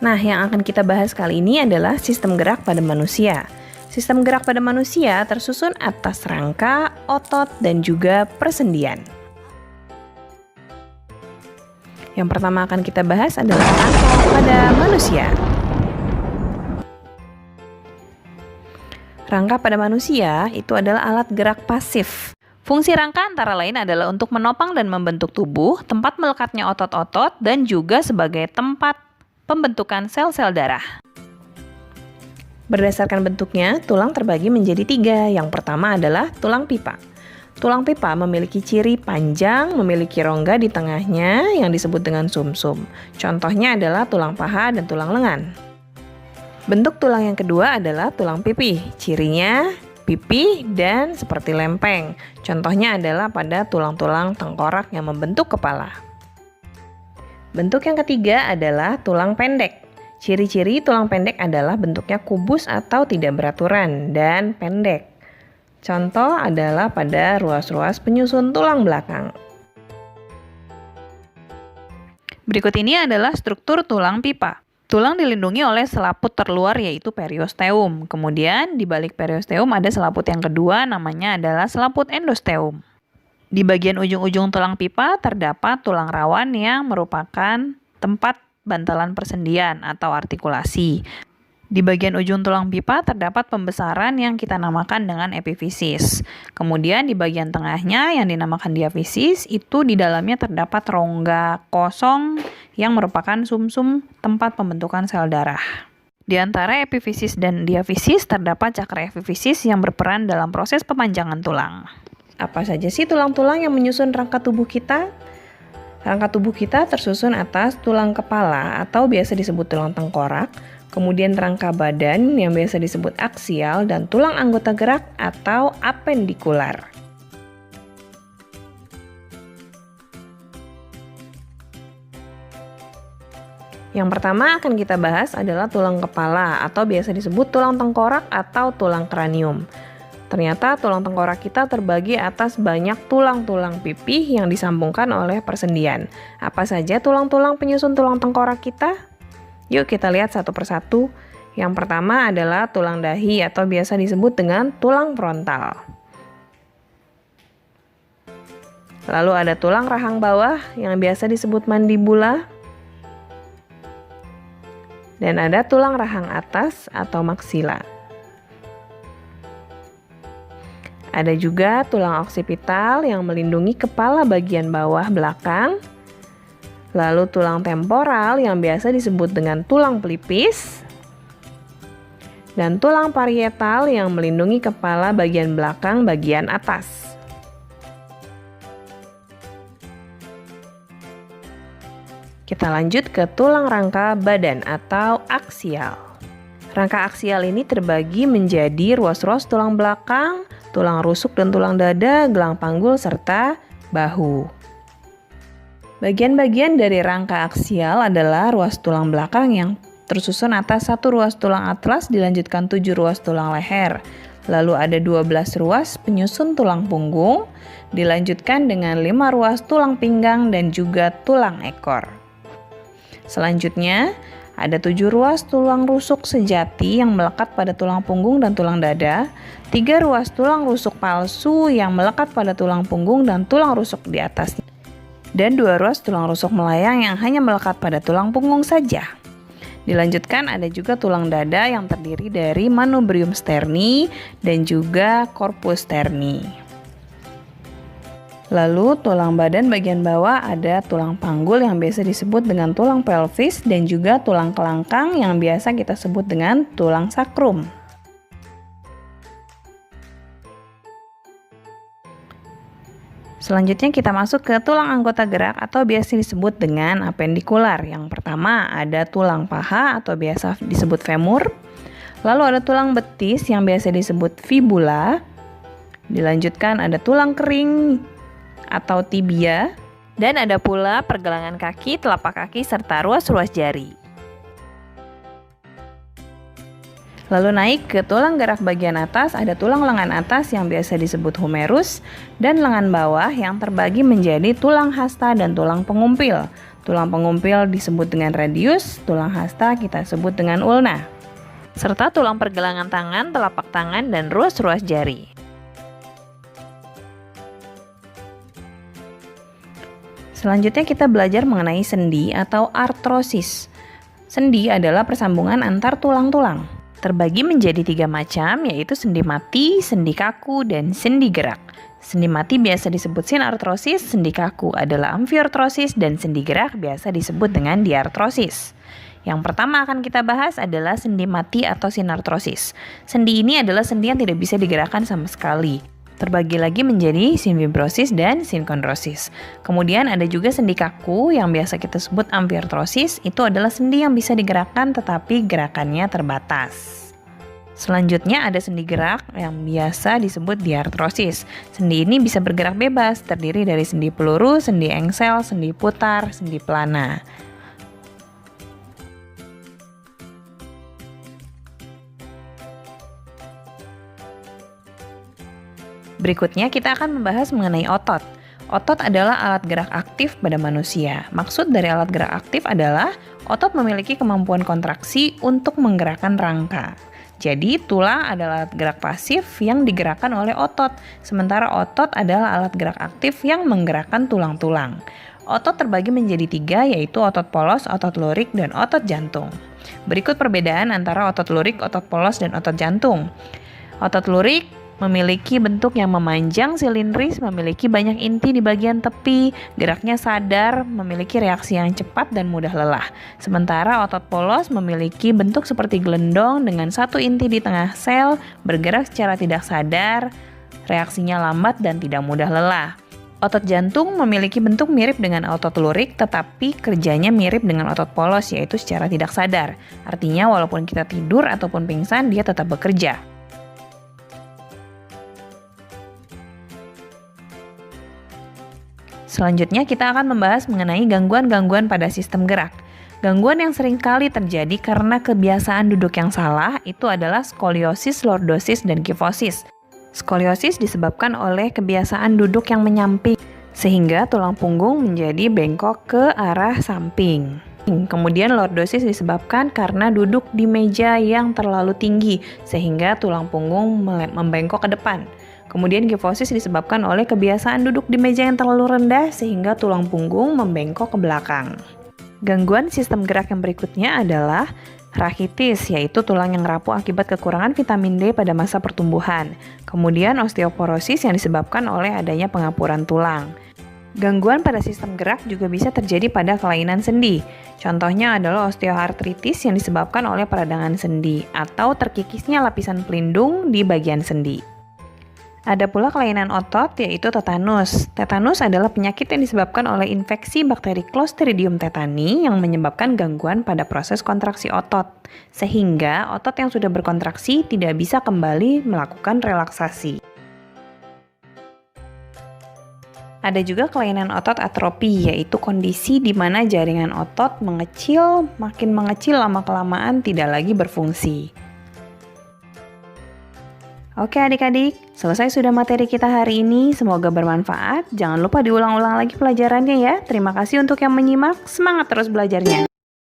Nah, yang akan kita bahas kali ini adalah sistem gerak pada manusia. Sistem gerak pada manusia tersusun atas rangka, otot, dan juga persendian. Yang pertama akan kita bahas adalah rangka pada manusia. Rangka pada manusia itu adalah alat gerak pasif. Fungsi rangka antara lain adalah untuk menopang dan membentuk tubuh, tempat melekatnya otot-otot, dan juga sebagai tempat pembentukan sel-sel darah. Berdasarkan bentuknya, tulang terbagi menjadi 3. Yang pertama adalah tulang pipa. Tulang pipa memiliki ciri panjang, memiliki rongga di tengahnya yang disebut dengan sumsum. Contohnya adalah tulang paha dan tulang lengan. Bentuk tulang yang kedua adalah tulang pipih. Cirinya pipih dan seperti lempeng. Contohnya adalah pada tulang-tulang tengkorak yang membentuk kepala. Bentuk yang ketiga adalah tulang pendek. Ciri-ciri tulang pendek adalah bentuknya kubus atau tidak beraturan dan pendek. Contoh adalah pada ruas-ruas penyusun tulang belakang. Berikut ini adalah struktur tulang pipa. Tulang dilindungi oleh selaput terluar yaitu periosteum. Kemudian di balik periosteum ada selaput yang kedua, namanya adalah selaput endosteum. Di bagian ujung-ujung tulang pipa terdapat tulang rawan yang merupakan tempat bantalan persendian atau artikulasi. Di bagian ujung tulang pipa terdapat pembesaran yang kita namakan dengan epifisis. Kemudian di bagian tengahnya yang dinamakan diafisis, itu di dalamnya terdapat rongga kosong yang merupakan sumsum tempat pembentukan sel darah. Di antara epifisis dan diafisis terdapat cakra epifisis yang berperan dalam proses pemanjangan tulang. Apa saja sih tulang-tulang yang menyusun rangka tubuh kita? Rangka tubuh kita tersusun atas tulang kepala atau biasa disebut tulang tengkorak, kemudian rangka badan yang biasa disebut aksial, dan tulang anggota gerak atau apendikular. Yang pertama akan kita bahas adalah tulang kepala atau biasa disebut tulang tengkorak atau tulang kranium. Ternyata tulang tengkorak kita terbagi atas banyak tulang-tulang pipih yang disambungkan oleh persendian. Apa saja tulang-tulang penyusun tulang tengkorak kita? Yuk kita lihat satu persatu. Yang pertama adalah tulang dahi atau biasa disebut dengan tulang frontal. Lalu ada tulang rahang bawah yang biasa disebut mandibula. Dan ada tulang rahang atas atau maksila. Ada juga tulang oksipital yang melindungi kepala bagian bawah belakang. Lalu tulang temporal yang biasa disebut dengan tulang pelipis. Dan tulang parietal yang melindungi kepala bagian belakang bagian atas. Kita lanjut ke tulang rangka badan atau aksial. Rangka aksial ini terbagi menjadi ruas-ruas tulang belakang, tulang rusuk dan tulang dada, gelang panggul, serta bahu. Bagian-bagian dari rangka aksial adalah ruas tulang belakang yang tersusun atas 1 ruas tulang atlas, dilanjutkan 7 ruas tulang leher. Lalu ada 12 ruas penyusun tulang punggung, dilanjutkan dengan 5 ruas tulang pinggang dan juga tulang ekor. Selanjutnya, ada 7 ruas tulang rusuk sejati yang melekat pada tulang punggung dan tulang dada, 3 ruas tulang rusuk palsu yang melekat pada tulang punggung dan tulang rusuk di atasnya, dan 2 ruas tulang rusuk melayang yang hanya melekat pada tulang punggung saja. Dilanjutkan ada juga tulang dada yang terdiri dari manubrium sterni dan juga corpus sterni. Lalu tulang badan bagian bawah ada tulang panggul yang biasa disebut dengan tulang pelvis dan juga tulang kelangkang yang biasa kita sebut dengan tulang sakrum. Selanjutnya kita masuk ke tulang anggota gerak atau biasa disebut dengan apendikular. Yang pertama ada tulang paha atau biasa disebut femur. Lalu ada tulang betis yang biasa disebut fibula. Dilanjutkan ada tulang kering atau tibia, dan ada pula pergelangan kaki, telapak kaki, serta ruas-ruas jari. Lalu naik ke tulang gerak bagian atas, ada tulang lengan atas yang biasa disebut humerus, dan lengan bawah yang terbagi menjadi tulang hasta dan tulang pengumpil. Tulang pengumpil disebut dengan radius, tulang hasta kita sebut dengan ulna. Serta tulang pergelangan tangan, telapak tangan, dan ruas-ruas jari. Selanjutnya kita belajar mengenai sendi atau artrosis. Sendi adalah persambungan antar tulang-tulang. Terbagi menjadi 3 macam, yaitu sendi mati, sendi kaku, dan sendi gerak. Sendi mati biasa disebut sinartrosis, sendi kaku adalah amfiartrosis, dan sendi gerak biasa disebut dengan diartrosis. Yang pertama akan kita bahas adalah sendi mati atau sinartrosis. Sendi ini adalah sendi yang tidak bisa digerakkan sama sekali. Terbagi lagi menjadi sinfibrosis dan sinkondrosis. Kemudian ada juga sendi kaku yang biasa kita sebut amfiartrosis. Itu adalah sendi yang bisa digerakkan tetapi gerakannya terbatas. Selanjutnya ada sendi gerak yang biasa disebut diartrosis. Sendi ini bisa bergerak bebas, terdiri dari sendi peluru, sendi engsel, sendi putar, sendi pelana. Berikutnya kita akan membahas mengenai otot. Otot adalah alat gerak aktif pada manusia. Maksud dari alat gerak aktif adalah otot memiliki kemampuan kontraksi untuk menggerakkan rangka. Jadi tulang adalah alat gerak pasif yang digerakkan oleh otot, sementara otot adalah alat gerak aktif yang menggerakkan tulang-tulang. Otot terbagi menjadi 3, yaitu otot polos, otot lurik, dan otot jantung. Berikut perbedaan antara otot lurik, otot polos, dan otot jantung. Otot lurik memiliki bentuk yang memanjang silindris, memiliki banyak inti di bagian tepi, geraknya sadar, memiliki reaksi yang cepat dan mudah lelah. Sementara otot polos memiliki bentuk seperti gelendong dengan satu inti di tengah sel, bergerak secara tidak sadar, reaksinya lambat dan tidak mudah lelah. Otot jantung memiliki bentuk mirip dengan otot lurik, tetapi kerjanya mirip dengan otot polos, yaitu secara tidak sadar. Artinya walaupun kita tidur ataupun pingsan, dia tetap bekerja. Selanjutnya kita akan membahas mengenai gangguan-gangguan pada sistem gerak. Gangguan yang sering kali terjadi karena kebiasaan duduk yang salah itu adalah skoliosis, lordosis, dan kifosis. Skoliosis disebabkan oleh kebiasaan duduk yang menyamping, sehingga tulang punggung menjadi bengkok ke arah samping. Kemudian lordosis disebabkan karena duduk di meja yang terlalu tinggi, sehingga tulang punggung membengkok ke depan. Kemudian kifosis disebabkan oleh kebiasaan duduk di meja yang terlalu rendah sehingga tulang punggung membengkok ke belakang. Gangguan sistem gerak yang berikutnya adalah rachitis, yaitu tulang yang rapuh akibat kekurangan vitamin D pada masa pertumbuhan. Kemudian osteoporosis yang disebabkan oleh adanya pengapuran tulang. Gangguan pada sistem gerak juga bisa terjadi pada kelainan sendi. Contohnya adalah osteoartritis yang disebabkan oleh peradangan sendi atau terkikisnya lapisan pelindung di bagian sendi. Ada pula kelainan otot, yaitu tetanus. Tetanus adalah penyakit yang disebabkan oleh infeksi bakteri Clostridium tetani yang menyebabkan gangguan pada proses kontraksi otot, sehingga otot yang sudah berkontraksi tidak bisa kembali melakukan relaksasi. Ada juga kelainan otot atrofi, yaitu kondisi di mana jaringan otot makin mengecil lama-kelamaan tidak lagi berfungsi. Oke adik-adik, selesai sudah materi kita hari ini, semoga bermanfaat. Jangan lupa diulang-ulang lagi pelajarannya ya. Terima kasih untuk yang menyimak, semangat terus belajarnya.